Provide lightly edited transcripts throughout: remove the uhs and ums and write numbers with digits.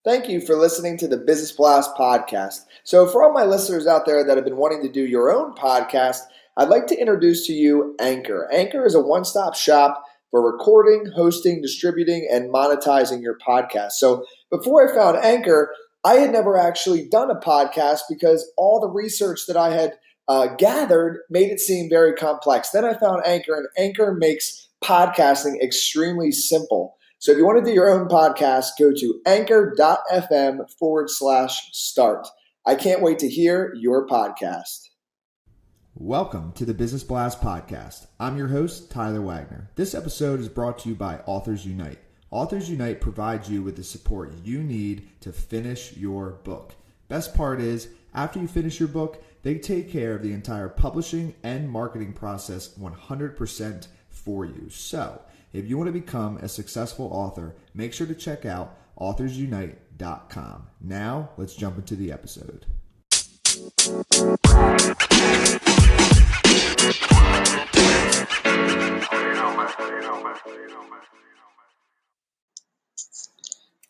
Thank you for listening to the Business Blast podcast. So for all my listeners out there that have been wanting to do your own podcast, I'd like to introduce to you Anchor. Anchor is a one-stop shop for recording, hosting, distributing, and monetizing your podcast. So before I found Anchor, I had never actually done a podcast because all the research that I had gathered made it seem very complex. Then I found Anchor, and Anchor makes podcasting extremely simple. So if you want to do your own podcast, go to anchor.fm/start. I can't wait to hear your podcast. Welcome to the Business Blast podcast. I'm your host, Tyler Wagner. This episode is brought to you by Authors Unite. Authors Unite provides you with the support you need to finish your book. Best part is, after you finish your book, they take care of the entire publishing and marketing process 100% for you. So, if you want to become a successful author, make sure to check out authorsunite.com. Now, let's jump into the episode.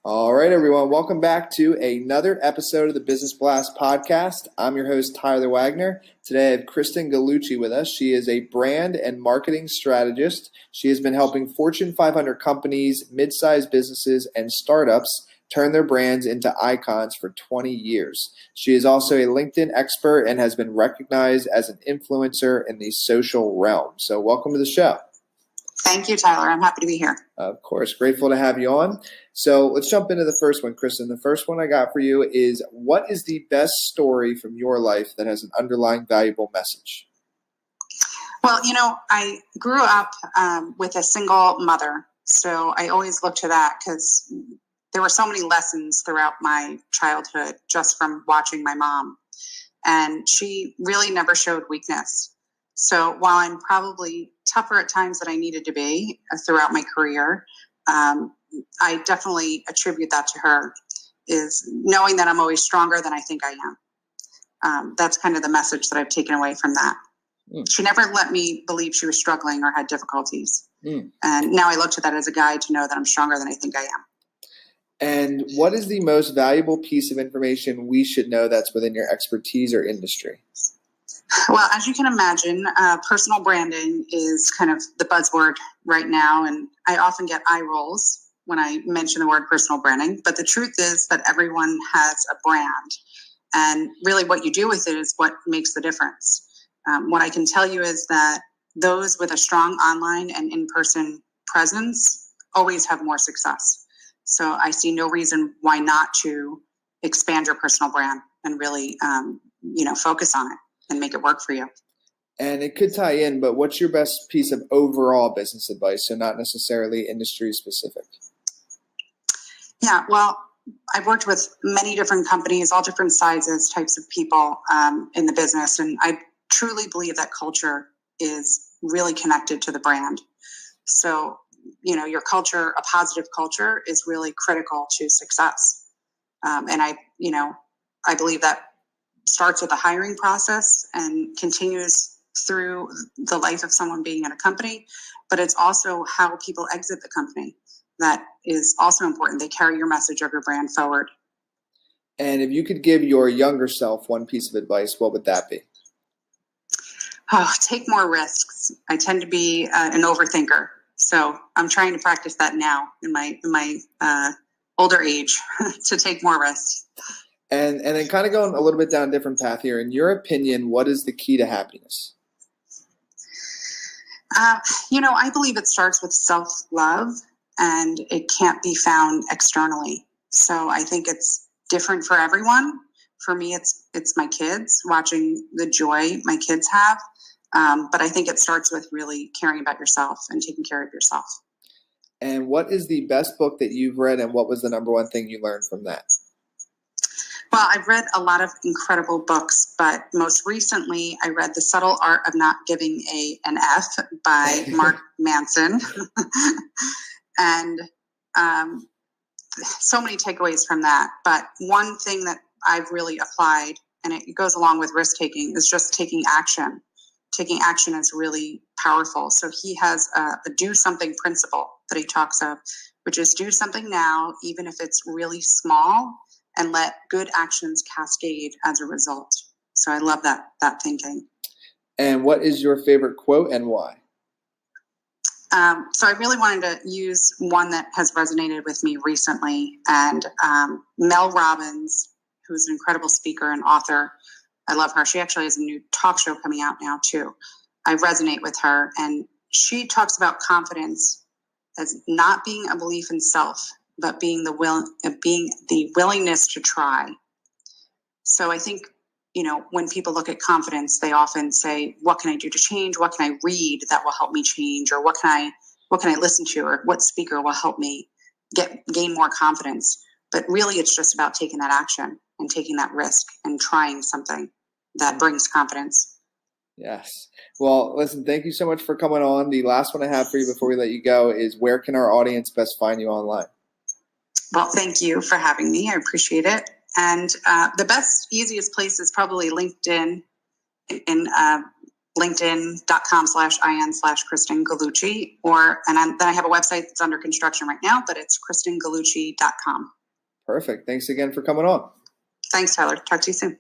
All right, everyone. Welcome back to another episode of the Business Blast podcast. I'm your host, Tyler Wagner. Today, I have Kristin Gallucci with us. She is a brand and marketing strategist. She has been helping Fortune 500 companies, mid-sized businesses, and startups turn their brands into icons for 20 years. She is also a LinkedIn expert and has been recognized as an influencer in the social realm. So welcome to the show. Thank you, Tyler. I'm happy to be here. Of course. Grateful to have you on. So let's jump into the first one, Kristin. The first one I got for you is, what is the best story from your life that has an underlying valuable message? Well, I grew up with a single mother. So I always look to that because there were so many lessons throughout my childhood just from watching my mom. And she really never showed weakness. So while I'm probably tougher at times than I needed to be throughout my career, I definitely attribute that to her, is knowing that I'm always stronger than I think I am. That's kind of the message that I've taken away from that. She never let me believe she was struggling or had difficulties. And now I look to that as a guide to know that I'm stronger than I think I am. And what is the most valuable piece of information we should know that's within your expertise or industry? Well, as you can imagine, personal branding is kind of the buzzword right now, and I often get eye rolls when I mention the word personal branding. But the truth is that everyone has a brand, and really what you do with it is what makes the difference. What I can tell you is that those with a strong online and in-person presence always have more success. So I see no reason why not to expand your personal brand and really, focus on it and make it work for you. And it could tie in, but what's your best piece of overall business advice? So not necessarily industry specific. Yeah, well, I've worked with many different companies, all different sizes, types of people in the business. And I truly believe that culture is really connected to the brand. So, your culture, a positive culture, is really critical to success. And I believe that starts with the hiring process and continues through the life of someone being in a company, but it's also how people exit the company. That is also important. They carry your message of your brand forward. And if you could give your younger self one piece of advice, what would that be? Take more risks. I tend to be an overthinker. So I'm trying to practice that now in my older age to take more risks. And then kind of going a little bit down a different path here. In your opinion, what is the key to happiness? I believe it starts with self-love, and it can't be found externally. So I think it's different for everyone. For me, it's my kids, watching the joy my kids have. But I think it starts with really caring about yourself and taking care of yourself. And what is the best book that you've read, and what was the number one thing you learned from that? Well, I've read a lot of incredible books, but most recently I read The Subtle Art of Not Giving an F by Mark Manson. And so many takeaways from that. But one thing that I've really applied, and it goes along with risk taking, is just taking action. Taking action is really powerful. So he has a do something principle that he talks of, which is do something now, even if it's really small, and let good actions cascade as a result. So I love that thinking. And what is your favorite quote and why? So I really wanted to use one that has resonated with me recently. And Mel Robbins, who's an incredible speaker and author, I love her. She actually has a new talk show coming out now too. I resonate with her. And she talks about confidence as not being a belief in self, but being the willingness to try. So I think, when people look at confidence, they often say, what can I do to change? What can I read that will help me change? Or what can I listen to? Or what speaker will help me gain more confidence? But really, it's just about taking that action and taking that risk and trying something that brings confidence. Yes. Well, listen, thank you so much for coming on. The last one I have for you before we let you go is, where can our audience best find you online? Well, thank you for having me. I appreciate it. And the best, easiest place is probably LinkedIn, in linkedin.com/in/Kristin Gallucci. Then I have a website that's under construction right now, but it's KristinGallucci.com. Perfect. Thanks again for coming on. Thanks, Tyler. Talk to you soon.